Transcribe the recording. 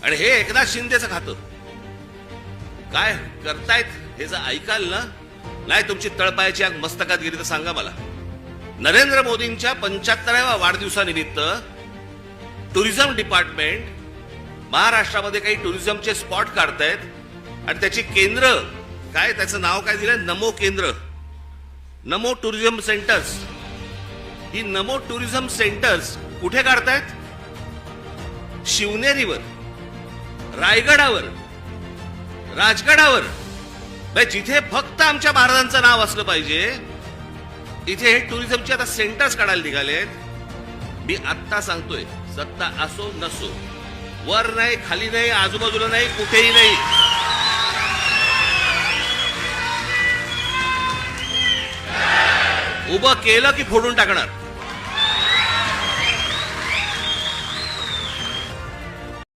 आणि हे एकनाथ शिंदेचं खातं काय करतायत हे जर ऐकाल ना, नाही तुमची तळपायाची आग मस्तकात गेली तर सांगा मला. नरेंद्र मोदींच्या 75व्या वाढदिवसानिमित्त टुरिझम डिपार्टमेंट महाराष्ट्रामध्ये काही टुरिझमचे स्पॉट काढतायत आणि त्याची केंद्र काय, त्याचं नाव काय दिलं, नमो केंद्र, नमो टुरिझम सेंटर्स. ही नमो टुरिझम सेंटर्स कुठे काढतायत? शिवनेरीवर, रायगडावर, राजगडावर, जिथे फक्त आमच्या महाराजांचं नाव असलं पाहिजे इथे हे टुरिझमचे आता सेंटर्स काढायला निघालेत. मी आत्ता सांगतोय, सत्ता असो नसो, वर नाही, खाली नाही, आजूबाजूला नाही, कुठेही नाही, उभं केलं की फोडून टाकणार.